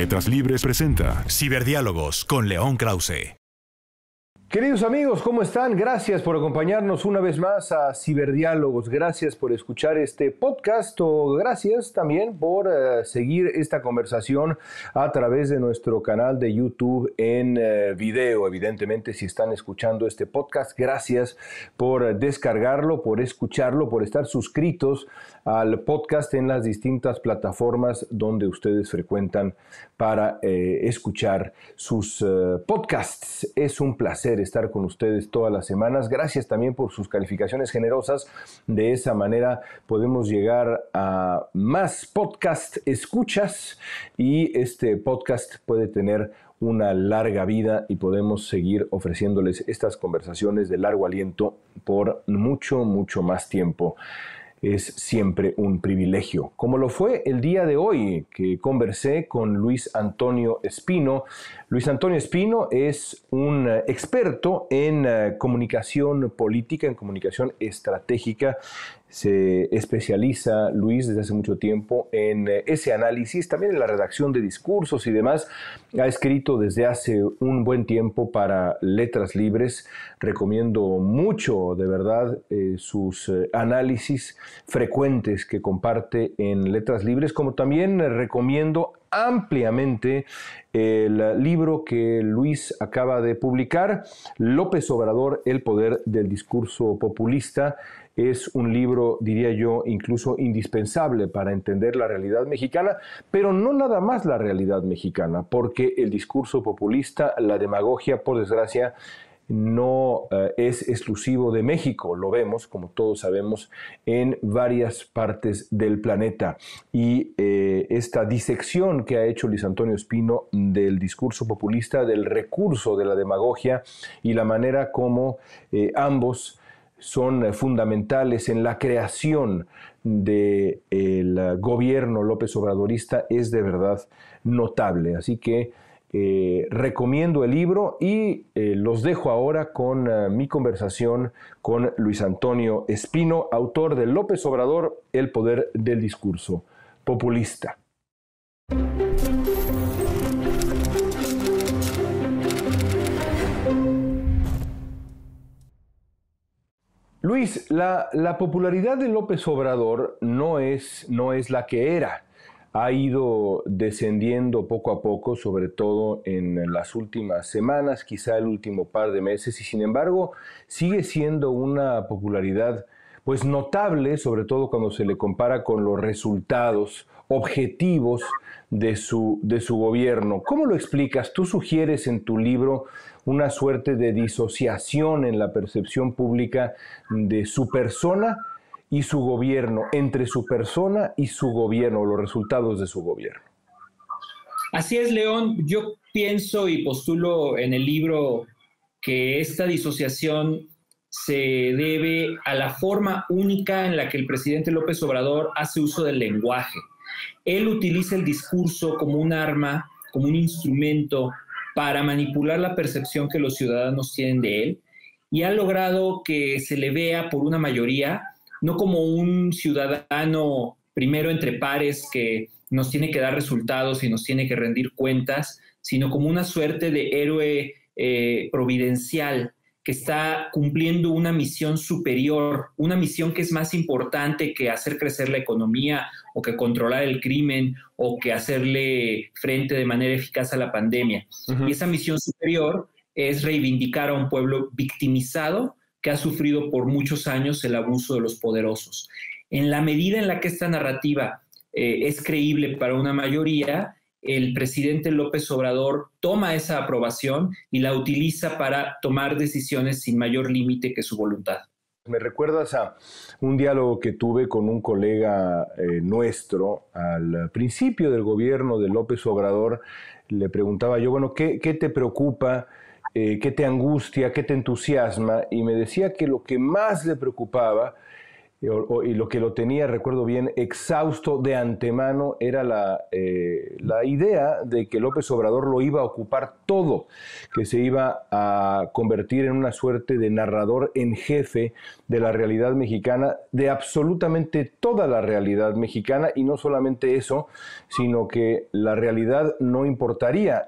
Letras Libres presenta Ciberdiálogos con León Krause. Queridos amigos, ¿cómo están? Gracias por acompañarnos una vez más a Ciberdiálogos. Gracias por escuchar este podcast o gracias también por seguir esta conversación a través de nuestro canal de YouTube en video. Evidentemente, si están escuchando este podcast, gracias por descargarlo, por escucharlo, por estar suscritos al podcast en las distintas plataformas donde ustedes frecuentan para escuchar sus podcasts. Es un placer estar con ustedes todas las semanas. Gracias también por sus calificaciones generosas. De esa manera podemos llegar a más podcast escuchas y este podcast puede tener una larga vida y podemos seguir ofreciéndoles estas conversaciones de largo aliento por mucho más tiempo. Es siempre un privilegio, como lo fue el día de hoy que conversé con Luis Antonio Espino. Luis Antonio Espino es un experto en comunicación política, en comunicación estratégica. Se especializa Luis desde hace mucho tiempo en ese análisis, también en la redacción de discursos y demás. Ha escrito desde hace un buen tiempo para Letras Libres. Recomiendo mucho, de verdad, sus análisis frecuentes que comparte en Letras Libres, como también recomiendo ampliamente el libro que Luis acaba de publicar, López Obrador, el poder del discurso populista. Es un libro, diría yo, incluso indispensable para entender la realidad mexicana, pero no nada más la realidad mexicana, porque el discurso populista, la demagogia, por desgracia, no es exclusivo de México. Lo vemos, como todos sabemos, en varias partes del planeta. Y esta disección que ha hecho Luis Antonio Espino del discurso populista, del recurso de la demagogia y la manera como ambos son fundamentales en la creación del gobierno López Obradorista es de verdad notable. Así que recomiendo el libro y los dejo ahora con mi conversación con Luis Antonio Espino, autor de López Obrador, el poder del discurso populista. Luis, la popularidad de López Obrador no es la que era. Ha ido descendiendo poco a poco, sobre todo en las últimas semanas, quizá el último par de meses, y sin embargo sigue siendo una popularidad pues notable, sobre todo cuando se le compara con los resultados objetivos de su gobierno. ¿Cómo lo explicas? Tú sugieres en tu libro una suerte de disociación en la percepción pública de su persona y su gobierno, entre su persona y su gobierno, los resultados de su gobierno. Así es, León. Yo pienso y postulo en el libro que esta disociación se debe a la forma única en la que el presidente López Obrador hace uso del lenguaje. Él utiliza el discurso como un arma, como un instrumento para manipular la percepción que los ciudadanos tienen de él y ha logrado que se le vea por una mayoría no como un ciudadano primero entre pares que nos tiene que dar resultados y nos tiene que rendir cuentas, sino como una suerte de héroe providencial que está cumpliendo una misión superior, una misión que es más importante que hacer crecer la economía o que controlar el crimen o que hacerle frente de manera eficaz a la pandemia. Uh-huh. Y esa misión superior es reivindicar a un pueblo victimizado que ha sufrido por muchos años el abuso de los poderosos. En la medida en la que esta narrativa es creíble para una mayoría, el presidente López Obrador toma esa aprobación y la utiliza para tomar decisiones sin mayor límite que su voluntad. Me recuerdas a un diálogo que tuve con un colega nuestro al principio del gobierno de López Obrador. Le preguntaba yo, bueno, ¿qué te preocupa? ¿Qué te angustia? ¿Qué te entusiasma? Y me decía que lo que más le preocupaba y lo que lo tenía, recuerdo bien, exhausto de antemano, era la idea de que López Obrador lo iba a ocupar todo, que se iba a convertir en una suerte de narrador en jefe de la realidad mexicana, de absolutamente toda la realidad mexicana, y no solamente eso, sino que la realidad no importaría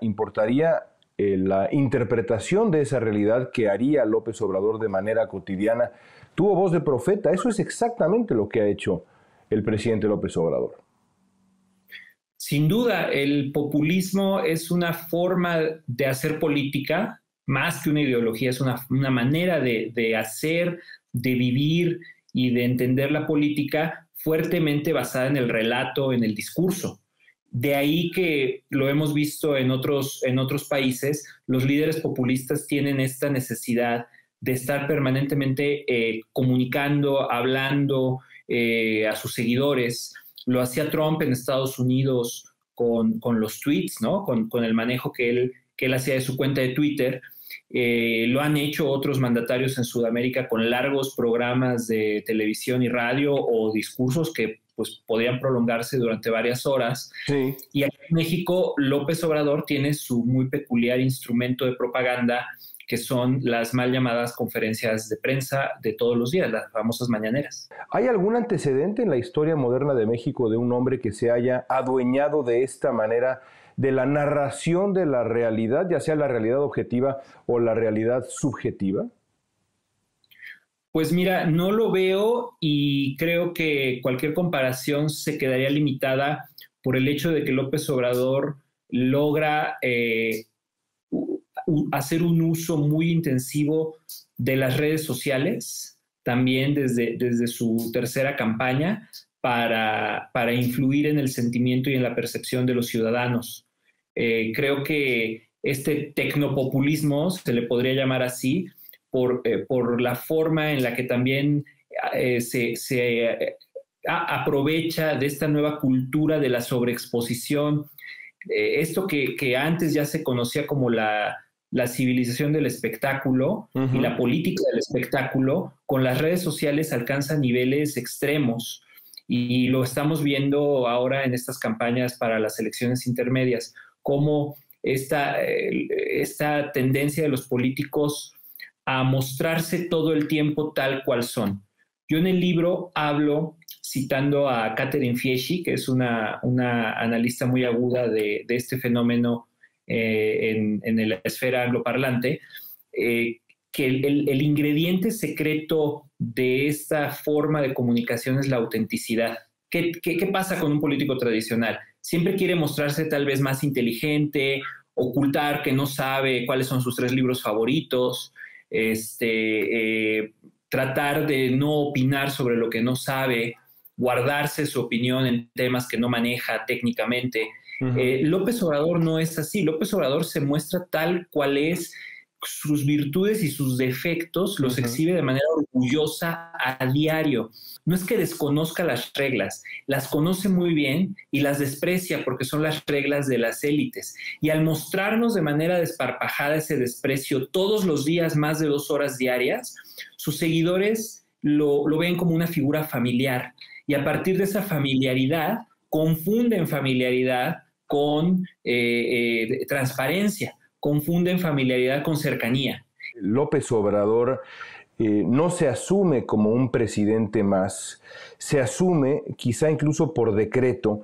la interpretación de esa realidad que haría López Obrador de manera cotidiana. Tuvo voz de profeta. Eso es exactamente lo que ha hecho el presidente López Obrador. Sin duda, el populismo es una forma de hacer política, más que una ideología, es una manera de hacer, de vivir y de entender la política fuertemente basada en el relato, en el discurso. De ahí que lo hemos visto en otros países, los líderes populistas tienen esta necesidad de estar permanentemente comunicando, hablando a sus seguidores. Lo hacía Trump en Estados Unidos con los tweets, ¿no? Con el manejo que él hacía de su cuenta de Twitter. Lo han hecho otros mandatarios en Sudamérica con largos programas de televisión y radio o discursos que pues, podían prolongarse durante varias horas. Sí. Y aquí en México, López Obrador tiene su muy peculiar instrumento de propaganda, que son las mal llamadas conferencias de prensa de todos los días, las famosas mañaneras. ¿Hay algún antecedente en la historia moderna de México de un hombre que se haya adueñado de esta manera de la narración de la realidad, ya sea la realidad objetiva o la realidad subjetiva? Pues mira, no lo veo y creo que cualquier comparación se quedaría limitada por el hecho de que López Obrador logra hacer un uso muy intensivo de las redes sociales, también desde su tercera campaña, para influir en el sentimiento y en la percepción de los ciudadanos. Creo que este tecnopopulismo, se le podría llamar así, por la forma en la que también se aprovecha de esta nueva cultura de la sobreexposición, esto que antes ya se conocía como la civilización del espectáculo y la política del espectáculo, con las redes sociales alcanza niveles extremos y lo estamos viendo ahora en estas campañas para las elecciones intermedias, cómo esta tendencia de los políticos a mostrarse todo el tiempo tal cual son. Yo en el libro hablo, citando a Catherine Fieschi, que es una analista muy aguda de este fenómeno en la esfera angloparlante, que el ingrediente secreto de esta forma de comunicación es la autenticidad. ¿Qué pasa con un político tradicional? Siempre quiere mostrarse tal vez más inteligente, ocultar que no sabe cuáles son sus 3 libros favoritos, tratar de no opinar sobre lo que no sabe, guardarse su opinión en temas que no maneja técnicamente. López Obrador no es así. López Obrador se muestra tal cual es, sus virtudes y sus defectos los exhibe de manera orgullosa a diario. No es que desconozca las reglas, las conoce muy bien y las desprecia porque son las reglas de las élites. Y al mostrarnos de manera desparpajada ese desprecio todos los días, más de 2 horas diarias, sus seguidores lo ven como una figura familiar. Y a partir de esa familiaridad, confunden familiaridad con transparencia, confunden familiaridad con cercanía. López Obrador no se asume como un presidente más, se asume, quizá incluso por decreto,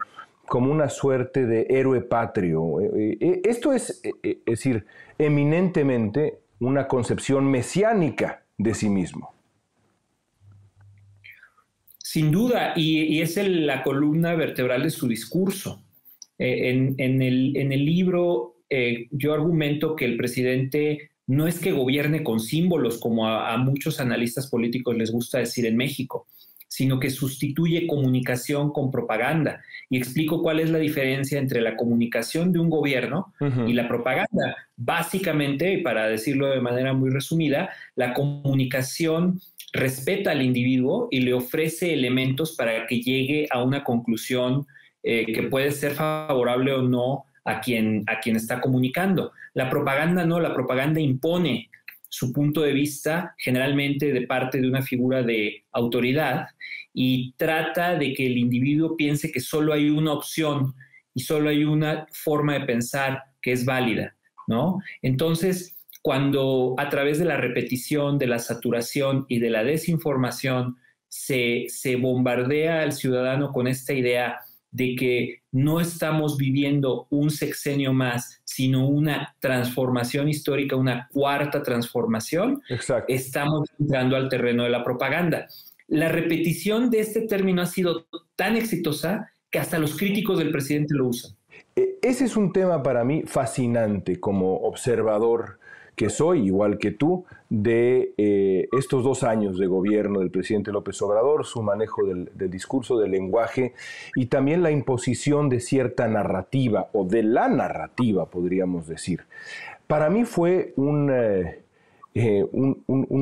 como una suerte de héroe patrio. Esto es decir, eminentemente una concepción mesiánica de sí mismo. Sin duda, y es la columna vertebral de su discurso. En el libro yo argumento que el presidente no es que gobierne con símbolos, como a muchos analistas políticos les gusta decir en México, sino que sustituye comunicación con propaganda. Y explico cuál es la diferencia entre la comunicación de un gobierno y la propaganda. Básicamente, para decirlo de manera muy resumida, la comunicación respeta al individuo y le ofrece elementos para que llegue a una conclusión que puede ser favorable o no a quien está comunicando. La propaganda no, la propaganda impone su punto de vista, generalmente de parte de una figura de autoridad, y trata de que el individuo piense que solo hay una opción y solo hay una forma de pensar que es válida, ¿no? Entonces, cuando a través de la repetición, de la saturación y de la desinformación se bombardea al ciudadano con esta idea de que no estamos viviendo un sexenio más, sino una transformación histórica, una cuarta transformación, Exacto. estamos entrando al terreno de la propaganda. La repetición de este término ha sido tan exitosa que hasta los críticos del presidente lo usan. Ese es un tema para mí fascinante como observador que soy, igual que tú, de estos 2 años de gobierno del presidente López Obrador, su manejo del discurso, del lenguaje y también la imposición de cierta narrativa, o de la narrativa, podríamos decir. Para mí fue un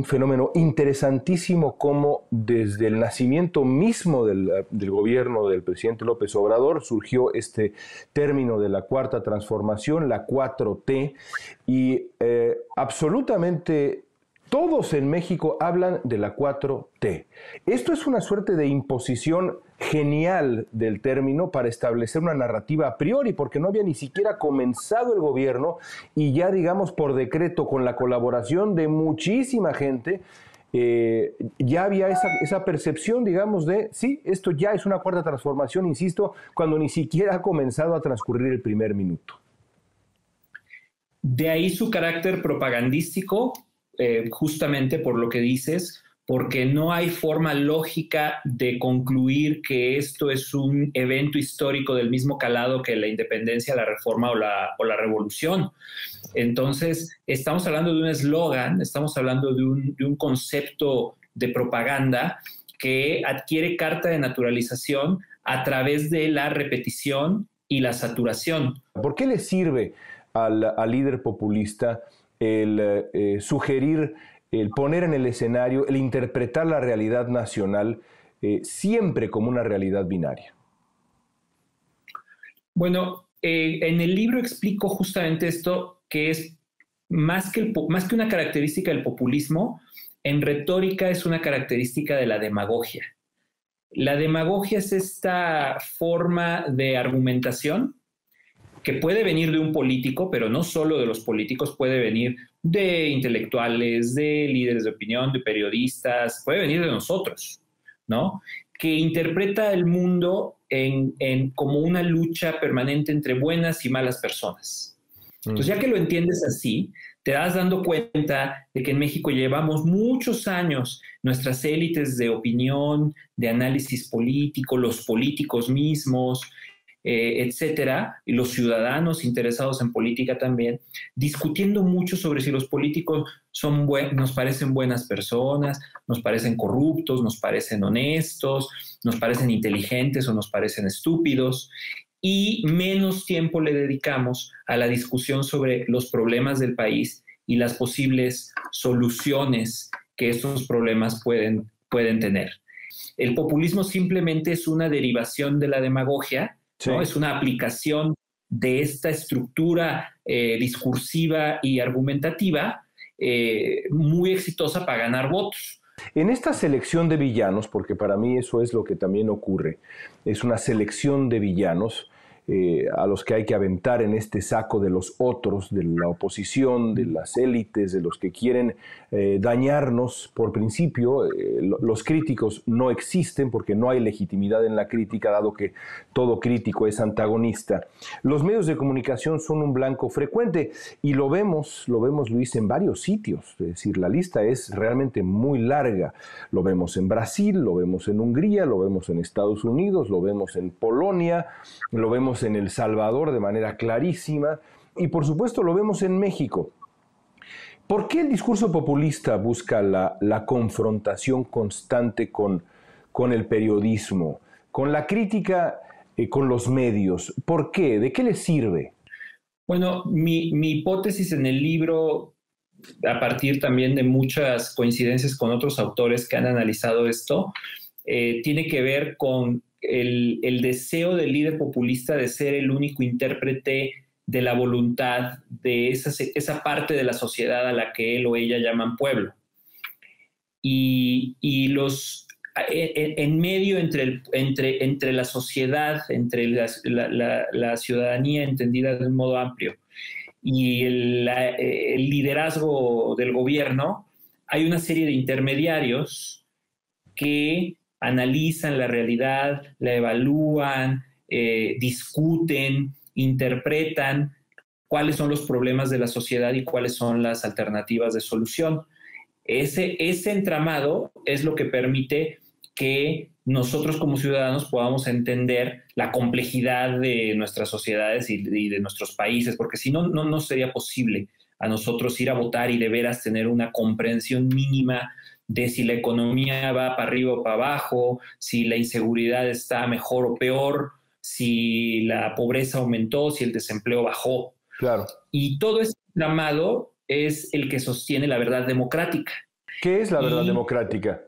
fenómeno interesantísimo como desde el nacimiento mismo del gobierno del presidente López Obrador surgió este término de la cuarta transformación, la 4T, y absolutamente todos en México hablan de la 4T. Esto es una suerte de imposición genial del término para establecer una narrativa a priori, porque no había ni siquiera comenzado el gobierno y ya, digamos, por decreto, con la colaboración de muchísima gente, ya había esa percepción, digamos, de, sí, esto ya es una cuarta transformación, insisto, cuando ni siquiera ha comenzado a transcurrir el primer minuto. De ahí su carácter propagandístico, justamente por lo que dices, porque no hay forma lógica de concluir que esto es un evento histórico del mismo calado que la independencia, la reforma o la revolución. Entonces, estamos hablando de un eslogan, estamos hablando de un concepto de propaganda que adquiere carta de naturalización a través de la repetición y la saturación. ¿Por qué le sirve al líder populista el sugerir, el poner en el escenario, el interpretar la realidad nacional siempre como una realidad binaria? Bueno, en el libro explico justamente esto, que es más que una característica del populismo, en retórica es una característica de la demagogia. La demagogia es esta forma de argumentación que puede venir de un político, pero no solo de los políticos, puede venir de intelectuales, de líderes de opinión, de periodistas, puede venir de nosotros, ¿no? Que interpreta el mundo como una lucha permanente entre buenas y malas personas. Entonces, ya que lo entiendes así, te das dando cuenta de que en México llevamos muchos años, nuestras élites de opinión, de análisis político, los políticos mismos, etcétera, y los ciudadanos interesados en política también, discutiendo mucho sobre si los políticos nos parecen buenas personas, nos parecen corruptos, nos parecen honestos, nos parecen inteligentes o nos parecen estúpidos, y menos tiempo le dedicamos a la discusión sobre los problemas del país y las posibles soluciones que estos problemas pueden tener. El populismo simplemente es una derivación de la demagogia, ¿no? Sí. Es una aplicación de esta estructura discursiva y argumentativa muy exitosa para ganar votos. En esta selección de villanos, porque para mí eso es lo que también ocurre, es una selección de villanos a los que hay que aventar en este saco de los otros, de la oposición, de las élites, de los que quieren dañarnos por principio. Los críticos no existen porque no hay legitimidad en la crítica, dado que todo crítico es antagonista. Los medios de comunicación son un blanco frecuente y lo vemos, Luis, en varios sitios. Es decir, la lista es realmente muy larga. Lo vemos en Brasil, lo vemos en Hungría, lo vemos en Estados Unidos, lo vemos en Polonia, lo vemos en El Salvador de manera clarísima y por supuesto lo vemos en México. ¿Por qué el discurso populista busca la confrontación constante con el periodismo, con la crítica, con los medios? ¿Por qué? ¿De qué le sirve? Bueno, mi hipótesis en el libro, a partir también de muchas coincidencias con otros autores que han analizado esto, tiene que ver con el deseo del líder populista de ser el único intérprete de la voluntad de esa parte de la sociedad a la que él o ella llaman pueblo. Y en medio entre la sociedad, entre la ciudadanía entendida de un modo amplio y el liderazgo del gobierno, hay una serie de intermediarios que analizan la realidad, la evalúan, discuten, interpretan cuáles son los problemas de la sociedad y cuáles son las alternativas de solución. Ese entramado es lo que permite que nosotros como ciudadanos podamos entender la complejidad de nuestras sociedades y de nuestros países, porque si no, no sería posible a nosotros ir a votar y de veras tener una comprensión mínima de si la economía va para arriba o para abajo, si la inseguridad está mejor o peor, si la pobreza aumentó, si el desempleo bajó. Claro. Y todo ese entramado es el que sostiene la verdad democrática. ¿Qué es la verdad democrática?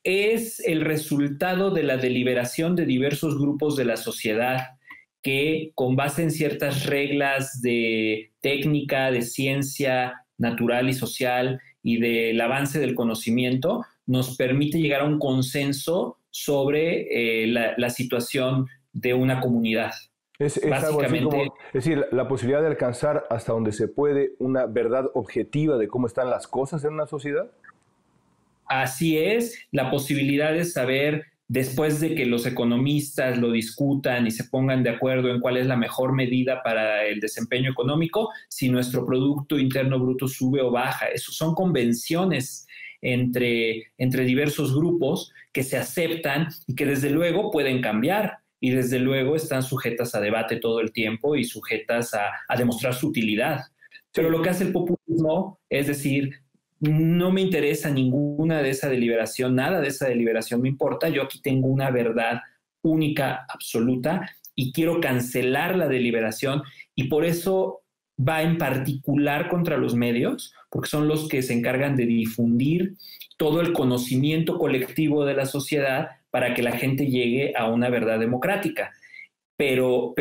Es el resultado de la deliberación de diversos grupos de la sociedad que, con base en ciertas reglas de técnica, de ciencia natural y social y del avance del conocimiento, nos permite llegar a un consenso sobre la situación de una comunidad. Es algo así como, es decir, la posibilidad de alcanzar hasta donde se puede una verdad objetiva de cómo están las cosas en una sociedad. Así es, la posibilidad de saber, después de que los economistas lo discutan y se pongan de acuerdo en cuál es la mejor medida para el desempeño económico, si nuestro Producto Interno Bruto sube o baja. Eso son convenciones entre diversos grupos que se aceptan y que desde luego pueden cambiar y desde luego están sujetas a debate todo el tiempo y sujetas a demostrar su utilidad. Pero lo que hace el populismo es decir, no me interesa ninguna de esa deliberación, nada de esa deliberación me importa, yo aquí tengo una verdad única, absoluta, y quiero cancelar la deliberación, y por eso va en particular contra los medios, porque son los que se encargan de difundir todo el conocimiento colectivo de la sociedad para que la gente llegue a una verdad democrática. Pero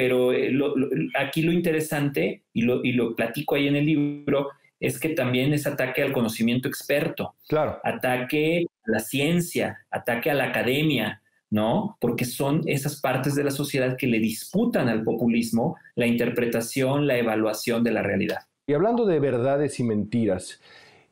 aquí lo interesante, y lo platico ahí en el libro, es que también es ataque al conocimiento experto, claro, ataque a la ciencia, ataque a la academia, ¿no? Porque son esas partes de la sociedad que le disputan al populismo la interpretación, la evaluación de la realidad. Y hablando de verdades y mentiras,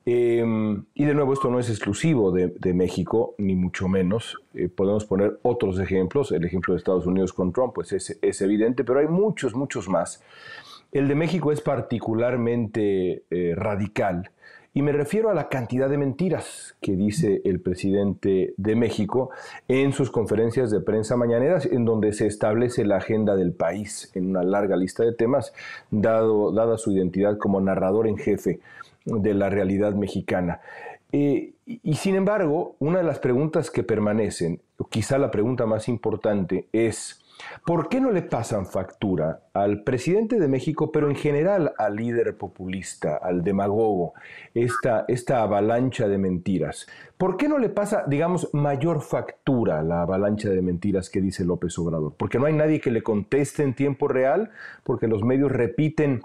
y de nuevo esto no es exclusivo de México, ni mucho menos, podemos poner otros ejemplos, el ejemplo de Estados Unidos con Trump, pues es evidente, pero hay muchos, muchos más. El de México es particularmente radical y me refiero a la cantidad de mentiras que dice el presidente de México en sus conferencias de prensa mañaneras, en donde se establece la agenda del país en una larga lista de temas, dada su identidad como narrador en jefe de la realidad mexicana. Y sin embargo, una de las preguntas que permanecen, quizá la pregunta más importante, es ¿por qué no le pasan factura al presidente de México, pero en general al líder populista, al demagogo, esta avalancha de mentiras? ¿Por qué no le pasa, digamos, mayor factura a la avalancha de mentiras que dice López Obrador? ¿Porque no hay nadie que le conteste en tiempo real? ¿Porque los medios repiten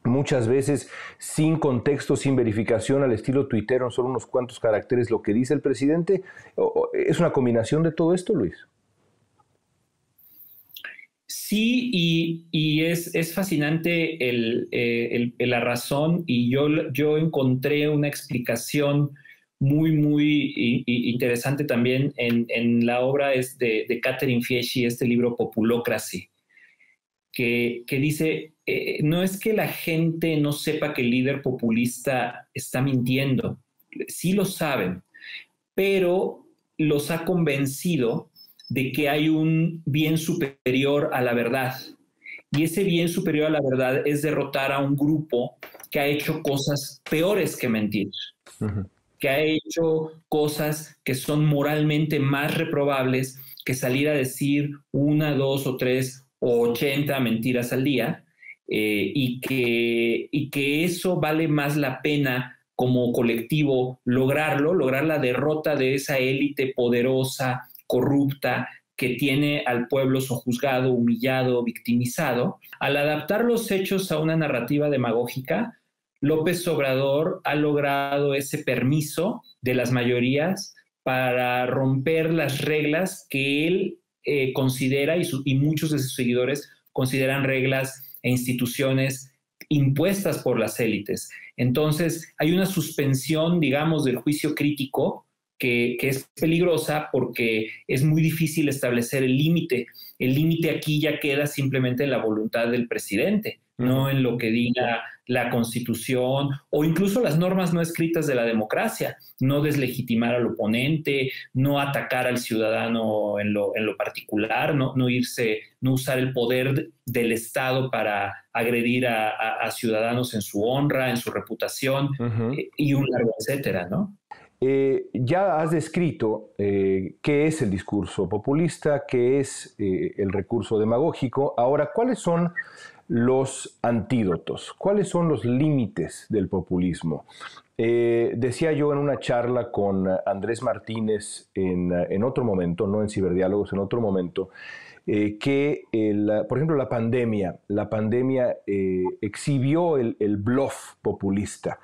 muchas veces sin contexto, sin verificación, al estilo tuitero, solo unos cuantos caracteres lo que dice el presidente? ¿Es una combinación de todo esto, Luis? Sí, y es fascinante la razón, y yo encontré una explicación muy interesante también en la obra de Catherine Fieschi, este libro Populocracy, que dice, no es que la gente no sepa que el líder populista está mintiendo, sí lo saben, pero los ha convencido de que hay un bien superior a la verdad. Y ese bien superior a la verdad es derrotar a un grupo que ha hecho cosas peores que mentir, que ha hecho cosas que son moralmente más reprobables que salir a decir 1, 2 o 3 o 80 mentiras al día, y que eso vale más la pena como colectivo lograr la derrota de esa élite poderosa, corrupta, que tiene al pueblo sojuzgado, humillado, victimizado. Al adaptar los hechos a una narrativa demagógica, López Obrador ha logrado ese permiso de las mayorías para romper las reglas que él considera y muchos de sus seguidores consideran reglas e instituciones impuestas por las élites. Entonces, hay una suspensión, digamos, del juicio crítico que es peligrosa porque es muy difícil establecer el límite. El límite aquí ya queda simplemente en la voluntad del presidente, no en lo que diga la Constitución o incluso las normas no escritas de la democracia. No deslegitimar al oponente, no atacar al ciudadano en lo particular, no usar el poder del Estado para agredir a ciudadanos en su honra, en su reputación, y un largo etcétera, ¿no? Ya has descrito qué es el discurso populista, qué es el recurso demagógico. Ahora, ¿cuáles son los antídotos? ¿Cuáles son los límites del populismo? Decía yo en una charla con Andrés Martínez en otro momento, no en Ciberdiálogos, en otro momento, que, por ejemplo, la pandemia exhibió el bluff populista.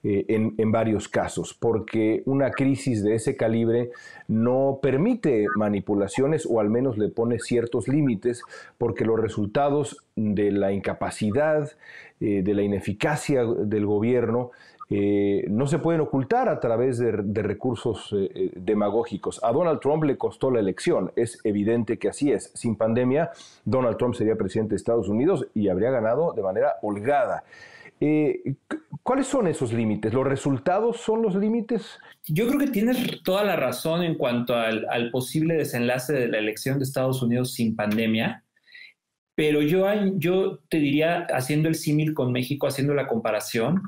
En varios casos, porque una crisis de ese calibre no permite manipulaciones o al menos le pone ciertos límites, porque los resultados de la incapacidad, de la ineficacia del gobierno no se pueden ocultar a través de recursos demagógicos. A Donald Trump le costó la elección, es evidente que así es. Sin pandemia, Donald Trump sería presidente de Estados Unidos y habría ganado de manera holgada. ¿Cuáles son esos límites? ¿Los resultados son los límites? Yo creo que tienes toda la razón en cuanto al posible desenlace de la elección de Estados Unidos sin pandemia, pero yo te diría, haciendo el símil con México, haciendo la comparación,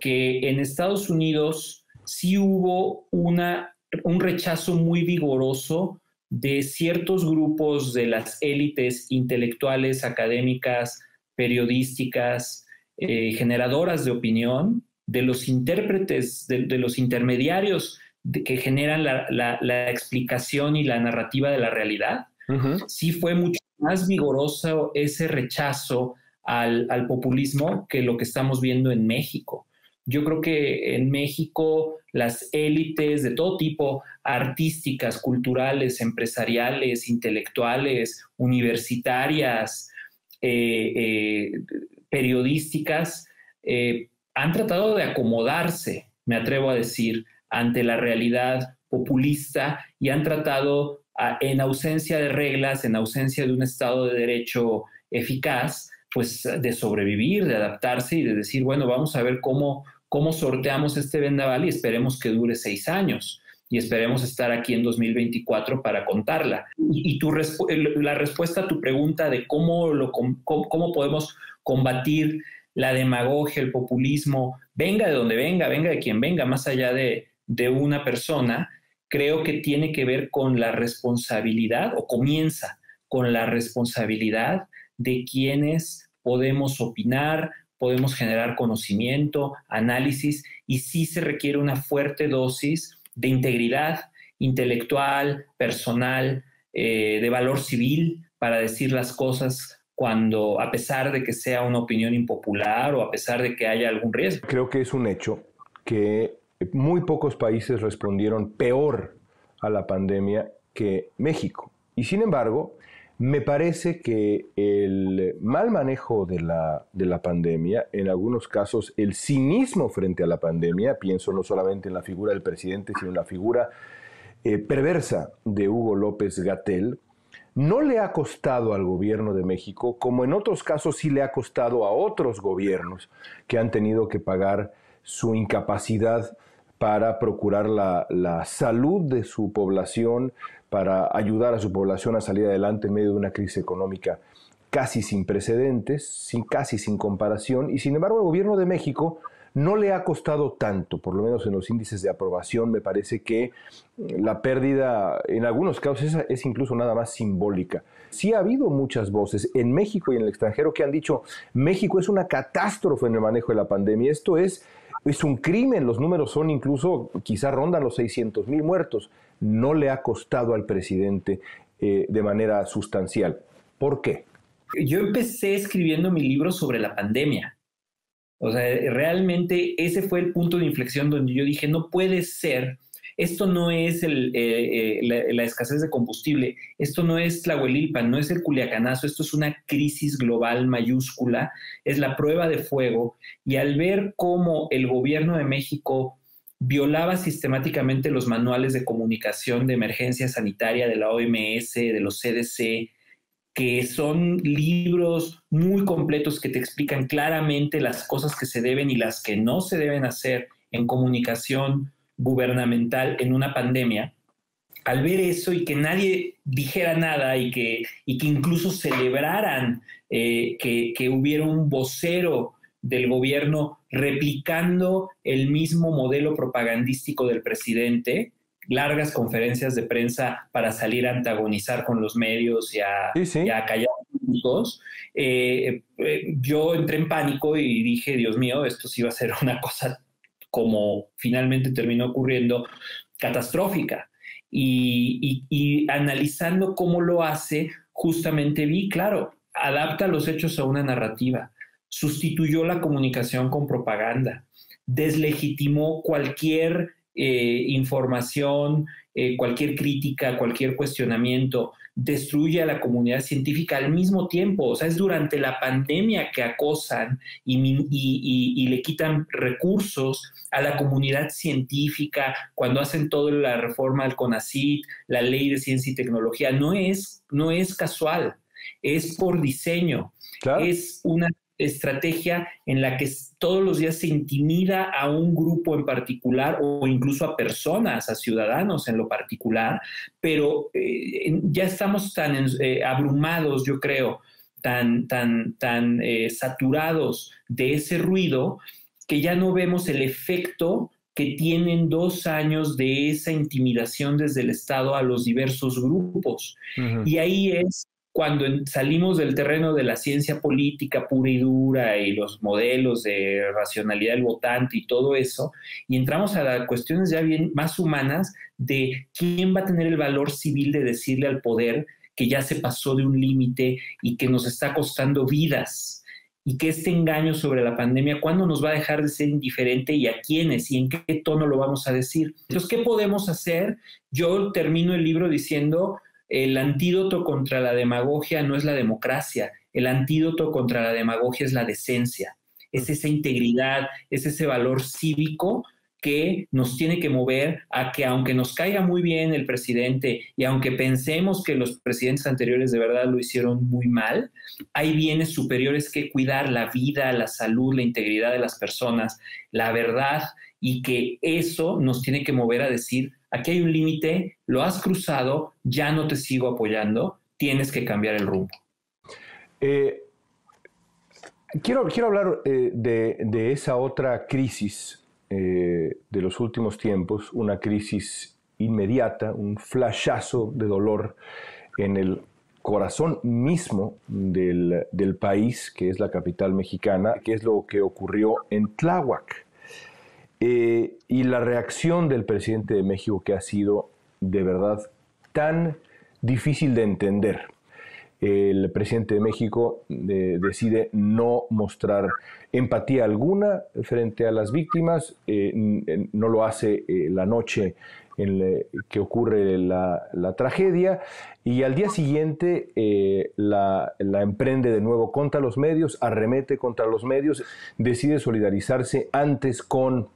que en Estados Unidos sí hubo un rechazo muy vigoroso de ciertos grupos de las élites intelectuales, académicas, periodísticas, generadoras de opinión, de los intérpretes, de los intermediarios que generan la explicación y la narrativa de la realidad. Sí fue mucho más vigoroso ese rechazo al populismo que lo que estamos viendo en México. Yo creo que en México las élites de todo tipo, artísticas, culturales, empresariales, intelectuales, universitarias, periodísticas, han tratado de acomodarse, me atrevo a decir, ante la realidad populista y han tratado, en ausencia de reglas, en ausencia de un Estado de Derecho eficaz, pues de sobrevivir, de adaptarse y de decir, bueno, vamos a ver cómo sorteamos este vendaval y esperemos que dure 6 años y esperemos estar aquí en 2024 para contarla. Y la respuesta a tu pregunta de cómo podemos combatir la demagogia, el populismo, venga de donde venga de quien venga, más allá de una persona, creo que tiene que ver con la responsabilidad, o comienza con la responsabilidad de quienes podemos opinar, podemos generar conocimiento, análisis, y sí se requiere una fuerte dosis de integridad intelectual, personal, de valor civil para decir las cosas cuando, a pesar de que sea una opinión impopular o a pesar de que haya algún riesgo. Creo que es un hecho que muy pocos países respondieron peor a la pandemia que México. Y sin embargo, me parece que el mal manejo de la pandemia, en algunos casos el cinismo frente a la pandemia, pienso no solamente en la figura del presidente, sino en la figura perversa de Hugo López-Gatell, no le ha costado al gobierno de México, como en otros casos sí le ha costado a otros gobiernos que han tenido que pagar su incapacidad para procurar la salud de su población, para ayudar a su población a salir adelante en medio de una crisis económica casi sin precedentes, casi sin comparación, y sin embargo el gobierno de México no le ha costado tanto, por lo menos en los índices de aprobación. Me parece que la pérdida en algunos casos es incluso nada más simbólica. Sí ha habido muchas voces en México y en el extranjero que han dicho México es una catástrofe en el manejo de la pandemia, esto es un crimen, los números son incluso, quizá rondan los 600,000 muertos. No le ha costado al presidente de manera sustancial. ¿Por qué? Yo empecé escribiendo mi libro sobre la pandemia. O sea, realmente ese fue el punto de inflexión donde yo dije, no puede ser, esto no es la escasez de combustible, esto no es Tlahuelilpan, no es el Culiacanazo, esto es una crisis global mayúscula, es la prueba de fuego. Y al ver cómo el gobierno de México violaba sistemáticamente los manuales de comunicación de emergencia sanitaria de la OMS, de los CDC, que son libros muy completos que te explican claramente las cosas que se deben y las que no se deben hacer en comunicación gubernamental en una pandemia. Al ver eso y que nadie dijera nada y que incluso celebraran que hubiera un vocero del gobierno replicando el mismo modelo propagandístico del presidente, largas conferencias de prensa para salir a antagonizar con los medios y a callar públicos, yo entré en pánico y dije, Dios mío, esto sí va a ser una cosa, como finalmente terminó ocurriendo, catastrófica. Y analizando cómo lo hace, justamente vi, claro, adapta los hechos a una narrativa, sustituyó la comunicación con propaganda, deslegitimó cualquier información, cualquier crítica, cualquier cuestionamiento, destruye a la comunidad científica al mismo tiempo. O sea, es durante la pandemia que acosan y le quitan recursos a la comunidad científica cuando hacen toda la reforma del CONACYT, la ley de ciencia y tecnología. No es casual, es por diseño. Claro. Es una estrategia en la que todos los días se intimida a un grupo en particular o incluso a personas, a ciudadanos en lo particular, pero ya estamos tan abrumados, yo creo, tan saturados de ese ruido que ya no vemos el efecto que tienen 2 años de esa intimidación desde el Estado a los diversos grupos. Uh-huh. Y ahí es cuando salimos del terreno de la ciencia política pura y dura y los modelos de racionalidad del votante y todo eso, y entramos a las cuestiones ya bien más humanas de quién va a tener el valor civil de decirle al poder que ya se pasó de un límite y que nos está costando vidas, y que este engaño sobre la pandemia, ¿cuándo nos va a dejar de ser indiferente y a quiénes y en qué tono lo vamos a decir? Entonces, ¿qué podemos hacer? Yo termino el libro diciendo: el antídoto contra la demagogia no es la democracia, el antídoto contra la demagogia es la decencia, es esa integridad, es ese valor cívico que nos tiene que mover a que, aunque nos caiga muy bien el presidente y aunque pensemos que los presidentes anteriores de verdad lo hicieron muy mal, hay bienes superiores que cuidar: la vida, la salud, la integridad de las personas, la verdad, y que eso nos tiene que mover a decir: aquí hay un límite, lo has cruzado, ya no te sigo apoyando, tienes que cambiar el rumbo. Quiero hablar de esa otra crisis de los últimos tiempos, una crisis inmediata, un flashazo de dolor en el corazón mismo del país, que es la capital mexicana, que es lo que ocurrió en Tláhuac. Y la reacción del presidente de México, que ha sido de verdad tan difícil de entender. El presidente de México decide no mostrar empatía alguna frente a las víctimas, no lo hace la noche en que ocurre la tragedia, y al día siguiente la emprende de nuevo contra los medios, arremete contra los medios, decide solidarizarse antes con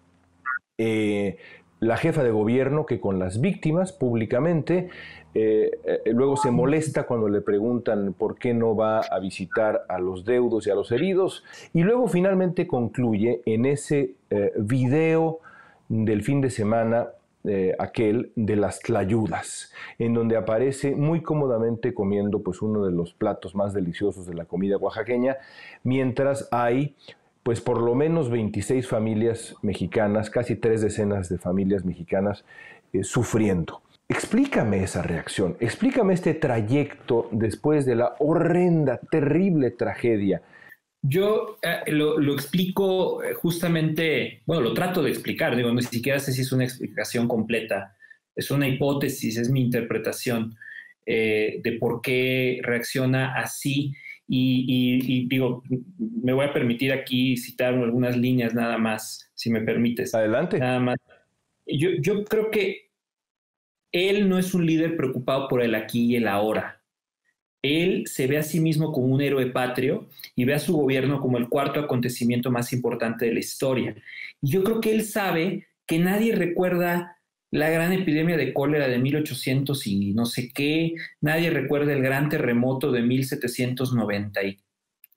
la jefa de gobierno que con las víctimas públicamente. Luego se molesta cuando le preguntan por qué no va a visitar a los deudos y a los heridos, y luego finalmente concluye en ese video del fin de semana, aquel de las tlayudas, en donde aparece muy cómodamente comiendo pues uno de los platos más deliciosos de la comida oaxaqueña, mientras hay pues por lo menos 26 familias mexicanas, casi 3 decenas de familias mexicanas sufriendo. Explícame esa reacción, explícame este trayecto después de la horrenda, terrible tragedia. Yo lo explico justamente, bueno, lo trato de explicar, digo, ni siquiera sé si es una explicación completa, es una hipótesis, es mi interpretación. de por qué reacciona así. Y digo, me voy a permitir aquí citar algunas líneas nada más, si me permites. Adelante. Nada más. Yo creo que él no es un líder preocupado por el aquí y el ahora. Él se ve a sí mismo como un héroe patrio y ve a su gobierno como el cuarto acontecimiento más importante de la historia. Y yo creo que él sabe que nadie recuerda la gran epidemia de cólera de 1800 y no sé qué, nadie recuerda el gran terremoto de 1790 y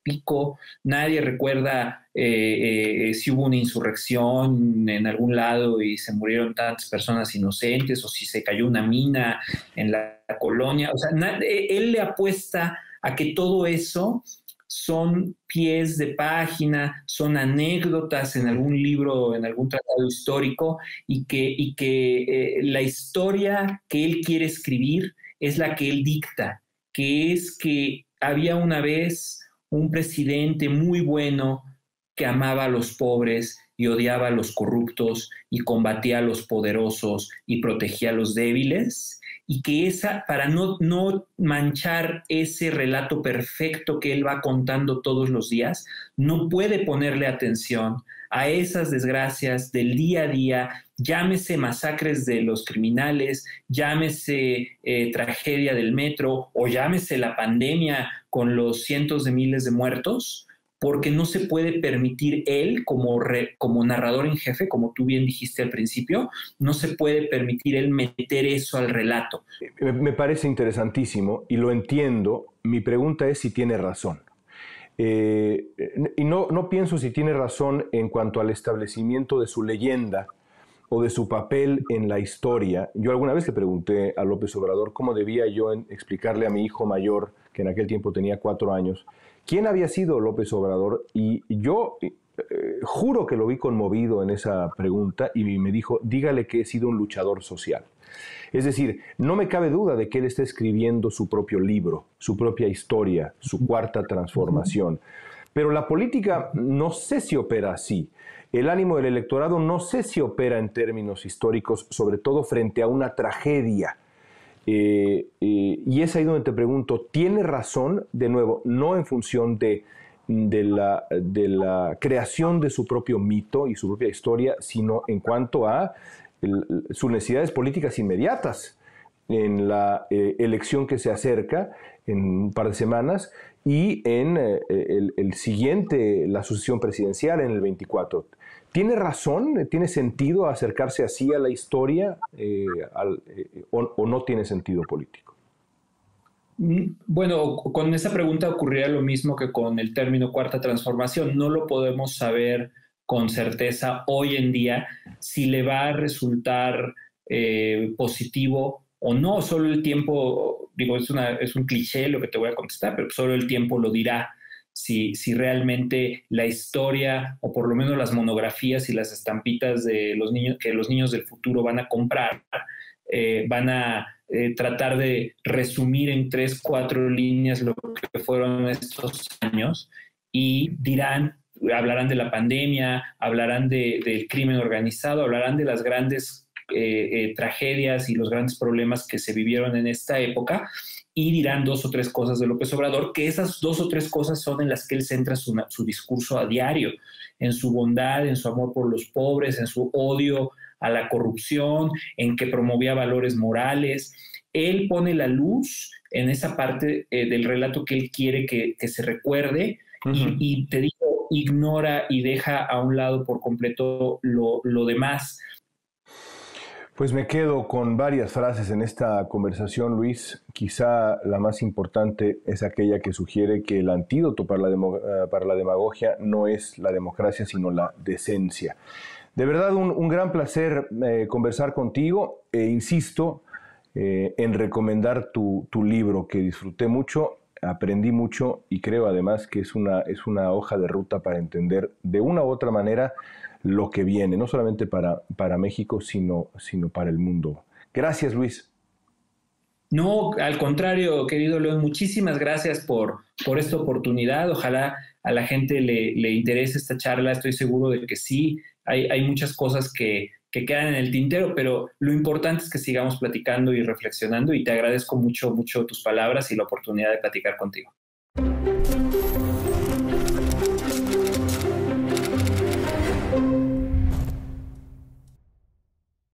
pico, nadie recuerda si hubo una insurrección en algún lado y se murieron tantas personas inocentes, o si se cayó una mina en la colonia. O sea, él le apuesta a que todo eso son pies de página, son anécdotas en algún libro, en algún tratado histórico, y que la historia que él quiere escribir es la que él dicta, que es que había una vez un presidente muy bueno que amaba a los pobres y odiaba a los corruptos y combatía a los poderosos y protegía a los débiles, y que para no manchar ese relato perfecto que él va contando todos los días, no puede ponerle atención a esas desgracias del día a día, llámese masacres de los criminales, llámese tragedia del metro, o llámese la pandemia con los cientos de miles de muertos, porque no se puede permitir él, como narrador en jefe, como tú bien dijiste al principio, no se puede permitir él meter eso al relato. Me parece interesantísimo y lo entiendo. Mi pregunta es si tiene razón. Y no pienso si tiene razón en cuanto al establecimiento de su leyenda o de su papel en la historia. Yo alguna vez le pregunté a López Obrador cómo debía yo explicarle a mi hijo mayor, que en aquel tiempo tenía 4 años, quién había sido López Obrador, y yo juro que lo vi conmovido en esa pregunta y me dijo, dígale que he sido un luchador social. Es decir, no me cabe duda de que él está escribiendo su propio libro, su propia historia, su cuarta transformación. Pero la política no sé si opera así. El ánimo del electorado no sé si opera en términos históricos, sobre todo frente a una tragedia. Y es ahí donde te pregunto, ¿tiene razón? De nuevo, no en función de la creación de su propio mito y su propia historia, sino en cuanto a sus necesidades políticas inmediatas en la elección que se acerca en un par de semanas y en el siguiente, la sucesión presidencial en el 24. ¿Tiene razón? ¿Tiene sentido acercarse así a la historia o no tiene sentido político? Bueno, con esa pregunta ocurriría lo mismo que con el término cuarta transformación. No lo podemos saber con certeza hoy en día si le va a resultar positivo o no. Solo el tiempo, digo, es un cliché lo que te voy a contestar, pero solo el tiempo lo dirá. Si realmente la historia, o por lo menos las monografías y las estampitas de los niños, que los niños del futuro van a comprar, van a tratar de resumir en 3, 4 líneas lo que fueron estos años, y hablarán de la pandemia, hablarán del crimen organizado, hablarán de las grandes tragedias y los grandes problemas que se vivieron en esta época, y dirán 2 o 3 cosas de López Obrador, que esas 2 o 3 cosas son en las que él centra su discurso a diario, en su bondad, en su amor por los pobres, en su odio a la corrupción, en que promovía valores morales. Él pone la luz en esa parte del relato que él quiere que se recuerde, y te digo, ignora y deja a un lado por completo lo demás. Pues me quedo con varias frases en esta conversación, Luis. Quizá la más importante es aquella que sugiere que el antídoto para la demagogia no es la democracia, sino la decencia. De verdad, un gran placer conversar contigo, e insisto en recomendar tu libro, que disfruté mucho, aprendí mucho y creo además que es una hoja de ruta para entender de una u otra manera lo que viene, no solamente para México, sino para el mundo. Gracias, Luis. No, al contrario, querido León, muchísimas gracias por esta oportunidad. Ojalá a la gente le interese esta charla. Estoy seguro de que sí. Hay muchas cosas que que quedan en el tintero, pero lo importante es que sigamos platicando y reflexionando y te agradezco mucho, mucho tus palabras y la oportunidad de platicar contigo.